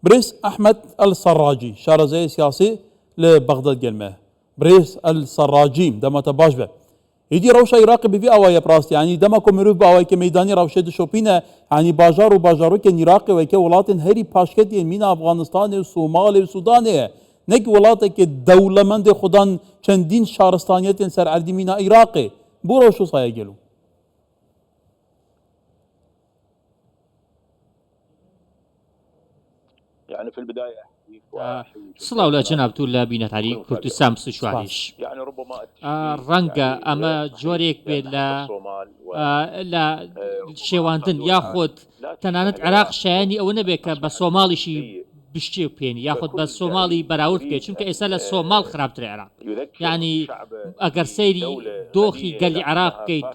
بريس أحمد السراجي شارزي سياسي لبغداد جلمه بريس السراجي دما تباش به يدي روشة يراقب في أوايا براست يعني دما كوميروف بأوايا كميداني روشة شوبينا يعني باجار وباجارو كان يراقب ويكي ولاتن هري باشكت من أفغانستان والصومال والسودان نك ولاتك الدولة من دي خدان چندين شارستانيات سر عردي من عراقي بو روشو صايا جلو يعني في البداية سڵاو لە جەنابتون لە بینەتاری کوردستان سوشوالیش ڕەنگە ئەمە جۆرێک بێت لە شێواندن یاخۆت تەنانەت عێراق شایانی ئەوە نەبێت کە بە سۆماڵیشی بشتێ پێێن یاخۆت بە سۆماڵی بەراورد بێت چونکە ئێستا لە سۆماڵ خراپتر عێراق یعنی ئەگەر سەیری دۆخی گەلی عێراق بکەیت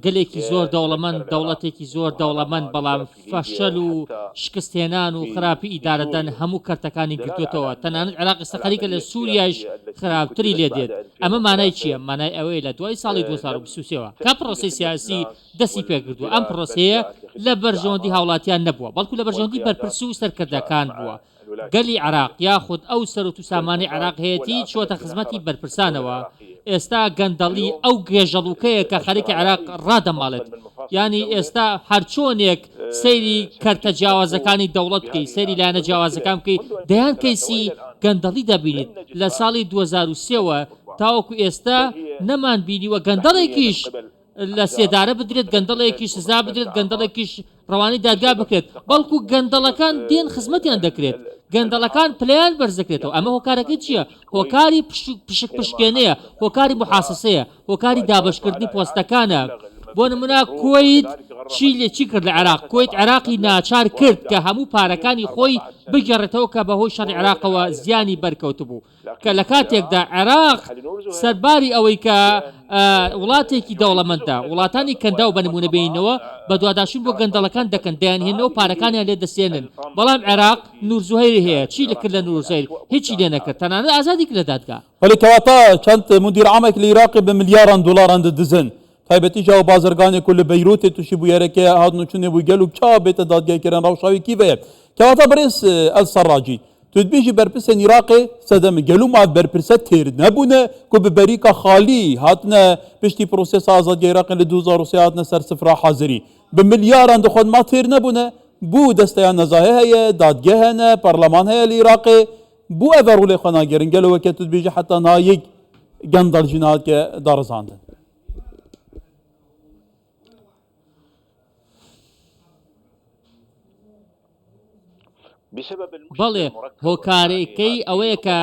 گەلێکی زۆر دەوڵەمەند دەوڵەتێکی زۆر دەوڵەمەند بەڵام فەشەل و شکستێنان و خراپی ئیدارەدان هەموو کەرتەکانی گرتوێتەوە تەنانەت عێراق ئێستا خەریکە لە سووریاش خراپتری لێ دێت ئەمە مانای چییە؟ مانای ئەوەیە لە دوای ساڵی 2023ەوە کا پرۆسی سیاسی دەستی پێکردووە ئەم پرۆسەیە لە بەرژەوەندی هاوڵاتیان نەبووە بەڵکو لە بەرژەوەندی بەرپرس و سەرکردەکان بووە گەلی عێراق یاخود ئەو سەرۆت و سامانی عێراق هەیەتی چۆتە خزمەتی بەرپرسانەوە ئێستا گەندەڵی ئەو گێژەڵوکەیە کە خەریکە عێراق ڕادەماڵێت ینی ئێستا هەرچۆنێک سەیری کەرتە جیاوازەکانی دەوڵەت بکەی سەیری لایەنە جیاوازەکان بکەی دەیان کەیسی گەندەڵی دەبینیت لە ساڵی 2023ەوە تاوەکو ئێستا نەمان بینیوە گەندەڵێکیش لە سێدارە بدرێت گەندەڵێکی سزا بدرێت گەندەڵێکیش ڕەوانی دادگا بکرێت بەڵکو گەندەڵەکان دێن خزمەتیان دەکرێت گەندەڵەکان پلیان بەرزەکرێتەوە ئەمە هۆکارەکەی چییە؟ هۆکاری پشک پشکێنەیە هۆکاری محاسسەیە هۆکاری دابشکردنی پۆستەکانە بۆ نمونە کۆیت چی کرد لە عێراق کۆیت عێراقی ناچار کرد کە هەموو پارەکانی خۆی بگەڕێتەوە کە بەهۆی شەڕی عێراقەوە زیانی بەرکەوت بوو کە لە کاتێکدا عێراق سەرباری ئەوەی کە وڵاتێکی دەوڵەمەندە وڵاتانی کەندا و بەنمونە بینەوە بە دوواداشین بۆ گەندەڵەکان دەکەن دەیانهێنەوە پارەکانیان لێ دەسێنن بەڵام عێراق نورزوهەیری هەیە چی لەکرد لە نورزوهەیر هیچی لێ نەکرد تەنانەت ئازادی کرد لە دادگا ولی کەواتە چەند مدیر عامێک لە عێراق بە ملیاران دۆلاران دەدزن تایبەتی جاو بازرگانی کل بیروت توشی بویرکی هادنو چونه بو گلو چا بیت دادگاه کردن روشاوی کی به کواتا برس السراجی تدبیجی برپرس عراق صدم گلو ما برپرس تیر نبونه کو به بریکا خالی هاتنه پشتی پروسس آزادی عراق ل 2003 هاتنه سر صفر حاضری به میلیارد خود ما تیر نبونه بو دستیان نزاهه دادگاه نه پارلمان های العراق بو اورول خنا گرن گلو وکت تدبیجی حتی نایگ گندل جنات که دارزاندن بەڵێ هۆکارەکەی ئەوەیە کە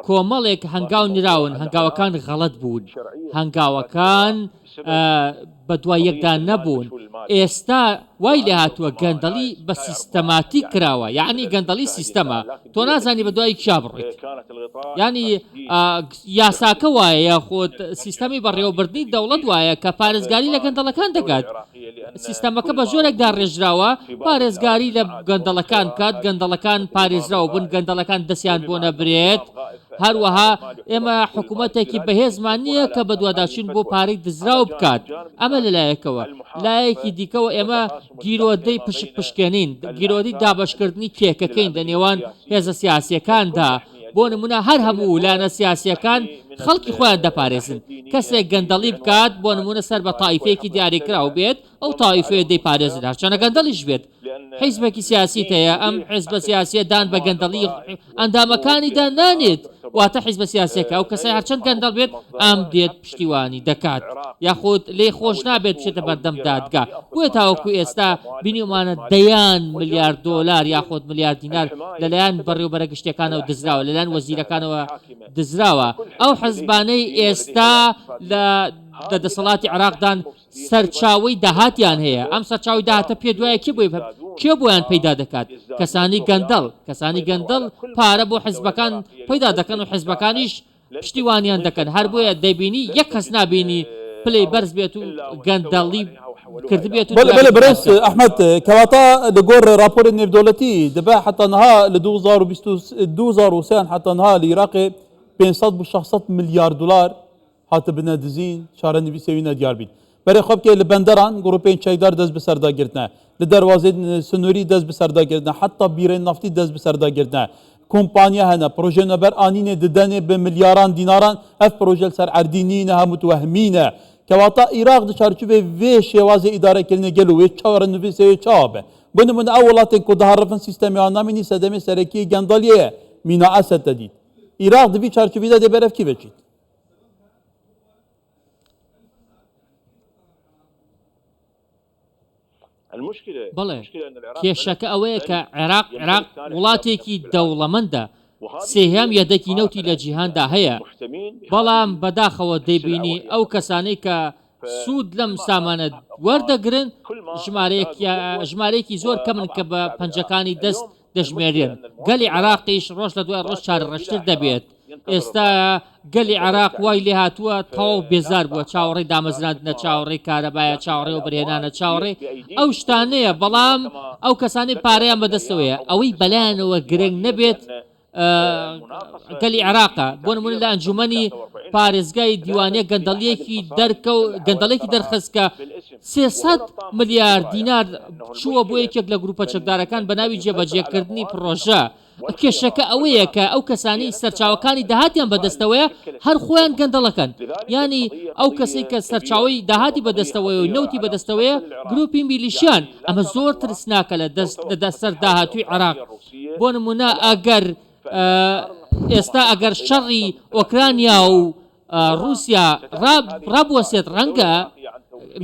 کۆمەڵێک هەنگاو نراون هەنگاوەکان غەڵەت بوون هەنگاوەکان بە دوای یەکدا نەبوون ئێستا وای لێ هاتووە گەندەڵی بە سیستەماتیک کراوە یعنی گەندەڵی سیستەمە تۆ نازانی بە دوای کیا بڕیت ینی یاساکە وایە یاخۆت سیستەمی بەڕێوەبردنی دەوڵەت وایە کە پارێزگاری لە گەندەڵەکان دەکات سیستەمەکە بە زۆرێکدا ڕێژراوە پارێزگاری لە گەندەڵەکان کات گەندەڵەکان پارێزراوە بن گەندەڵەکان دەستیان بۆ نەبرێت هەروەها ئێمە حکوومەتێکی بەهێزمان نییە کە بە دوواداچین بۆ پارەی دزراو بکات ئەمە لەلایەکەوە لایەکی دیکەوە ئێمە گیرۆدەی پشکێنین گیرۆدەی دابشکردنی کێکەکەین لە نێوان هێزە سیاسیەکاندا بۆ نمونە هەر هەموو لایەنە سیاسیەکان خەڵکی خۆیان دەپارێزن کەسێک گەندەڵی بکات بۆ نمونە سەر بە تایفەیەکی دیاریکراو بێت ئەو تایفەیە دەیپارێزن هەرچەنە گەندەڵیش بێت حیزبێکی سیاسی هەیە ئەم حیزبە سیاسیە دان بە گەندەڵی ئەندامەکانی دانانێت واتە حیزبە سیاسیەکە ئەو کەسای هەرچەند گەندەڵ بێت ئەم دێت پشتیوانی دەکات یاخود لێ خۆش نابێت بچێتە بەردەم دادگا بۆیە تاوەکو ئێستا بینیمانە دەیان ملیارد دۆلار یاخود ملیارد دینار لەلایەن بەڕێوەبەرە گشتیەکانەوە دزراوە لەلایەن وەزیرەکانەوە دزراوە ئەو حەزبانەی ئێستا لە دەسەڵاتی عێراقدان سەرچاوی داهاتیان هەیە ئەم سەرچاوی داهاتە پێ دوایە کێ بۆیان پەیدا دەکات کەسانی گەندەڵ پارە بۆ حیزبەکان پەیدا دەکەن و حیزبەکانیش پشتیوانیان دەکەن هەر بۆیە دەبینی یەک کەس نابینی پلەی بەرز بێت و گەندەڵی بله برس احمد كواتا لجور رابور النفدولتي دبا حتى نها ل 2023 حتى نها العراق 500 بالشخصات مليار دولار هات بنادزين شارن بيسوينا ديار بين برای خواب که لبندران گروپین چایدار دست به سردا گرتنه لدروازه سنوری دست به سردا گرتنه حتی بیرین نفتی دست به سردا گرتنه کمپانیا هنه پروژه نبر آنین ددنه به میلیاران دیناران اف پروژه سر عردینینه هم متوهمینه که واتا عراق دچارچوب وی شواز اداره کردن گلو وی چهار نویسه چابه بنو من اولات کدهارفن سیستم آنامینی صدمه سرکی گندالیه مینا اسد دید عراق دبی چارچوبی ده برف کی بچید بەڵێ کێشەکە ئەوەیە کە عێراق وڵاتێکی دەوڵەمەندە سێهەم یەدەکی نەوتی لە جیهاندا هەیە بەڵام بەداخەوە دەیبینی ئەو کەسانەی کە سوود لەم سامانە وەردەگرن ژمارەیەکی زۆر کەمن کە بە پەنجەکانی دەست دەژمێرێن گەلی عێراقیش ڕۆژ لە دوای ڕۆژ چارەڕەشتر دەبێت ئێستا گەلی عێراق وای لێ هاتووە تەواو بێزار بووە چاوەڕێی دامەزراندنە چاوەڕێی کارەبایە چاوەڕێ و برهێنانە چاوەڕێ ئەو شتانەیە بەڵام ئەو کەسانی پارەیان بەدەستەوەیە ئەوەی بەلایەنەوە گرنگ نەبێت گەلی عێراقە بۆ نمونە لە ئەنجومەنی پارێزگای دیوانیە گەندەڵێکی دەرخستکە 300 ملیار دینار چووە بۆ یەکێک لە گروپە چەکدارەکان بە ناوی جێبەجێکردنی پرۆژە کێشەکە ئەوەیە کە ئەو کەسانی سەرچاوەکانی داهاتیان بەدەستەوەیە هەر خۆیان گەندەڵەکەن ینی ئەو کەسێک کە سەرچاوی داهاتی بەدەستەوەی و نەوتی بەدەستەوەیە گروپی میلیشیان ئەمە زۆر ترسناکە لە سەر داهاتووی عێراق بۆ نمونە ئەگەر ئێستا ئەگەر شەڕی ئۆکرانیا و رووسیا ڕابوەسێت ڕەنگە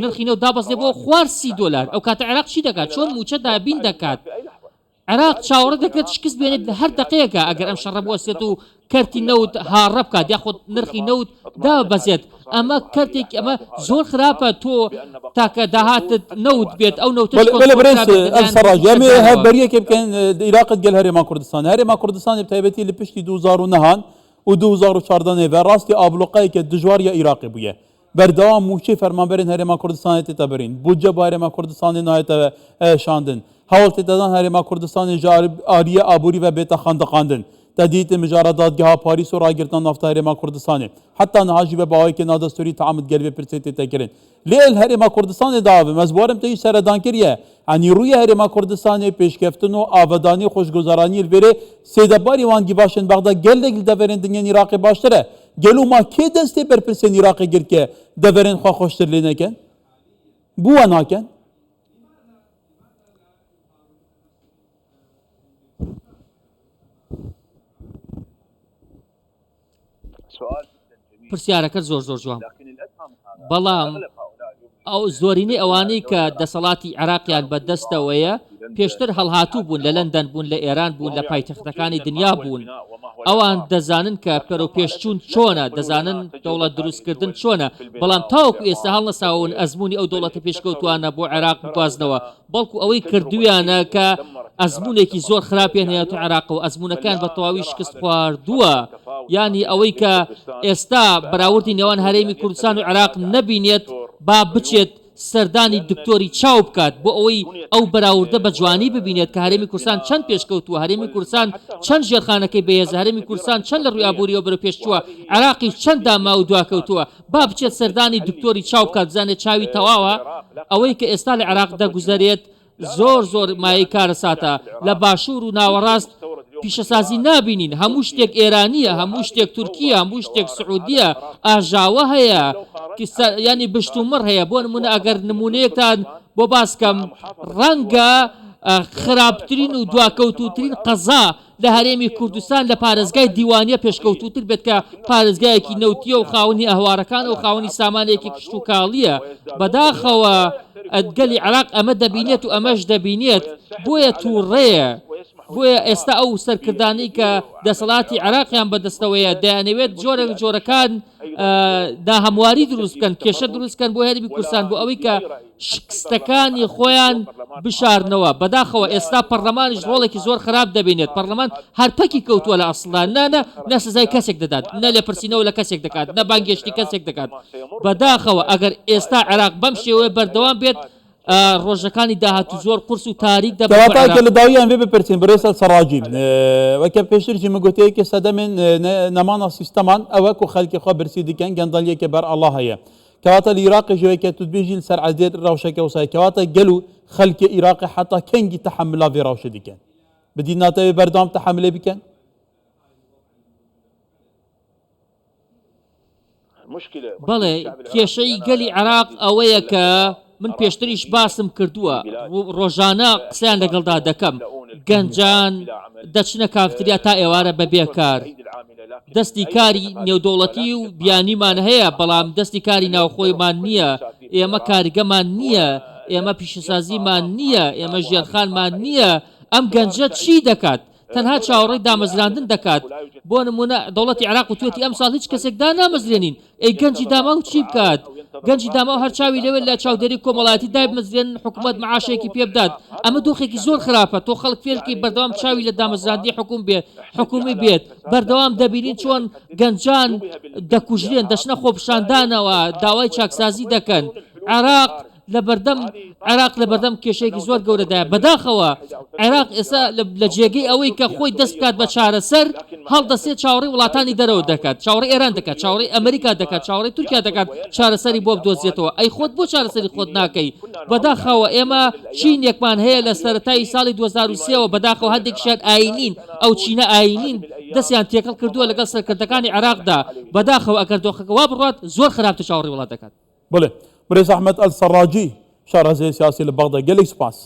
نرخی نەوت دابەزێ بۆ خوار $30 ئەو کاتە عێراق چی دەکات چۆن موچە دابین دەکات عێراق چاوەڕە دەکرێت شکست بێنێت لە هەر دقەیەکە ئەگەر ئەم شەڕە بوەسێت و کەرتی نەوت هاڕە بکات یاخود نرخی نەوت دابەزێت ئەمە کەرتێک ئەمە زۆر خراپە تۆ تاکە داهاتت نەوت بێت ئەو نەوتە سەڕاژەمێ هەبەریەکێ بکەن عێراقت گەل هەرێما کوردستان هەرێما کوردستانی بتایبەتی لە پشتی 2009 و 2014 و ڕاستی ئابلوقەیەکە دژوار یا عێراقی بووە بەردەوام موچەی فەرمانبەرین هەرێما کوردستانی تێتە بەرین بودجە بۆ هەرێما کوردستانی نایەتە شاندن هەوڵ تێدەدان هەرێما کوردستانی ئاریە ئابووری و بێتە خاندەقاندن تهدید مجارە دادگەها پاریس و ڕاگرتن نافتا هەرێما کوردستانی حتا نەهاژی بە باوەیەکی نادەستوری تەعامد گەلبێ پرسێ تێتەکردن لێ هەرێما کوردستانی داوێ مەزبوارم تەی سەردانکردیە ئەنی ڕووی هەرێما کوردستانی پێشکەفتن و ئاڤدانی خۆشگوزارانی بێرێ سێدەباری وانگی باشن بەغدا گەلێک دەڤێرن دنیای عێراقی باشترە گەلو ما کێ دەستێ بەرپرسێن عێراقی گرکە دەڤێرن خوا خۆشتر لێ نەکەن بووە ناکەن پرسیارەکە زۆر جوان بەڵام ئەو زۆرینەی ئەوانەی کە دەسەڵاتی عێراقیان بەدەستەوەیە پێشتر هەڵهاتوو بوون لە لەندەن بوون لە ئێران بوون لە پایتەختەکانی دنیا بوون ئەوان دەزانن کە پەرۆ پێشچوون چۆنە دەزانن دەوڵەت دروستکردن چۆنە بەڵام تاوەکو ئێستا هەڵنەساون ئەزمموی ئەو دەوڵەتە پێشکەوتوانە بۆ عێراق بگوازنەوە بەڵکو ئەوەی کردویانە کە ئەزمونێکی زۆر خراپیان هەیە تو عێراق و ئەزمونەکان بە تەواوی شکست خواردووە ینی ئەوەی کە ئێستا بەراوردی نێوان هەرێمی کوردستان و عێراق نەبینێت با بچێت سەردانی دکتۆری چاو بکات بۆ ئەوەی ئەو بەراوردە بە جوانی ببینێت کە هەرێمی کوردستان چەند پێشکەوتووە هەرێمی کوردستان چەند ژێرخانەکەی بەهێز هەرێمی کوردستان چەند لە ڕووی ئابووریەوە بەرەو پێشچووە عێراقی چەند داما و دواکەوتووە با بچێت سەردانی دکتۆری چاو بکات بزانێت چاوی تەواوە ئەوەی کە ئێستا لە عێراق دەگوزارێت زۆر مای کارە ساتە لە باشوور و ناوەڕاست پیشەسازی نابینین هەموو شتێک ئێرانیە هەموو شتێک تورکیە هەموو شتێک سعودیە ئاژاوە هەیە ینی بشتومڕ هەیە بۆ نمونە ئەگەر نمونەیەکتان بۆ باسکەم ڕەنگە خراپترین و دواکەوتوترین قەزا لە هەرێمی کوردستان لە پارێزگای دیوانیە پێشکەوتوتر بێت کە پارێزگایەکی نەوتیە و خاوەنی ئەهوارەکان و خاوەنی سامانێکی کشت و کاڵیە بەداخەوە ئەدگەلی عێراق ئەمە دەبینێت و ئەمەش دەبینێت بۆیە تووڕێیە بۆیە ئێستا ئەو سەرکردانی کە دەسەڵاتی عێراقیان بەدەستەوەیە دەیانەوێت جۆرەکان داهەمواری دروستکەن کێشە دروستکەن بۆ هەرێمی کوردستان بۆ ئەوەی کە شکستەکانی خۆیان بشارنەوە بەداخەوە ئێستا پەرلەمانیش ڕۆڵێکی زۆر خراپ دەبینێت پەرلەمان هەرپەکی کەوتووە لە ئەسڵان نە سزای کەسێک دەدات نە لێپرسینەوە لە کەسێک دەکات نە بانگێشتی کەسێک دەکات بەداخەوە ئەگەر ئێستا عێراق بەم شێوەیە بەردەوام بێت ڕۆژەکانی داهاتوو زۆر قورس و تاریک دەبێت لە داویان بێ بپرسین بەڕێسە سەڕاجی وەکە پێشترجی مگوتەیەکی سەدەمێن نەمانە سیستەمان ئەوە و خەڵکی خۆ برسی دیکەن گەندەڵیەکە بەر ئەڵڵا هەیە کەواتە لە عێراقیژەوەی کە توت بێژین سەر عەدێر ڕەوشەکە وسای کەواتە گەل و خەڵکی عێراقی حتا کەنگی تەحەملا vê ڕەوشە دیکەن بدی ناتەوێ بەردەوام تەحەملێ بکەن بەڵێ کێشەی گەلی عێراق ئەوەیە کە من پێشتریش باسم کردووە ڕۆژانە قسەیان لەگەڵدا دەکەم گەنجان دەچنە کافتریا تا ئێوارە بە بێکار دەستی کاری نێودەوڵەتی و بیانیمان هەیە بەڵام دەستی کاری ناوخۆیمان نییە ئێمە کاریگەمان نییە ئێمە پیشەسازیمان نییە ئێمە ژێرخانمان نییە ئەم گەنجە چی دەکات تەنها چاوەڕێی دامەزراندن دەکات بۆ نمونە دەوڵەتی عێراق وتوێتی ئەم ساڵ هیچ کەسێکدا نامەزرێنین ئەی گەنجی داما و چی بکات گەنجی داما و هەرچاوی لەوێ لە چاودێری کۆمەڵایەتی دای بمەزرێن حکوومەت معاشێکی پێ بدات ئەمە دۆخێکی زۆر خراپە تۆ خەڵک فێرکی بەردەوام چاوی لە دامەزراندی حکومی بێت بەردەوام دەبینین چۆن گەنجان دەکوژرێن دەچنە خۆپشاندانەوە داوای چاکسازی دەکەن عێراق لە بەردەم کێشەیەکی زۆر گەورەدایە بەداخەوە عێراق ئێستا لە جێگەی ئەوەی کە خۆی دەست بکات بە چارەسەر هەڵدەسێت چاوەڕێی وڵاتانی دەرەوە دەکات چاوەڕێی ئێران دەکات چاوەڕێی ئەمریکا دەکات چاوەڕێی تورکیا دەکات چارەسەری بۆ بدۆزێتەوە ئەی خۆت بۆ چارەسەری خۆت ناکەی بەداخەوە ئێمە چینێکمان هەیە لە سەرەتای ساڵی 2023ەوە بەداخەوە هەندێکیشیان ئاینین ئەو چینە ئاینین دەستیان تێکەڵ کردووە لەگەڵ سەرکردەکانی عێراقدا بەداخەوە ئەگەر دۆخەکە وا بڕات زۆر خراپتر چاوەڕێی وڵات دەکات بڵێ برێز ئەحمەد ئەلسەڕاجی شارەزای سیاسی لە بەغدا گەلێک سپاس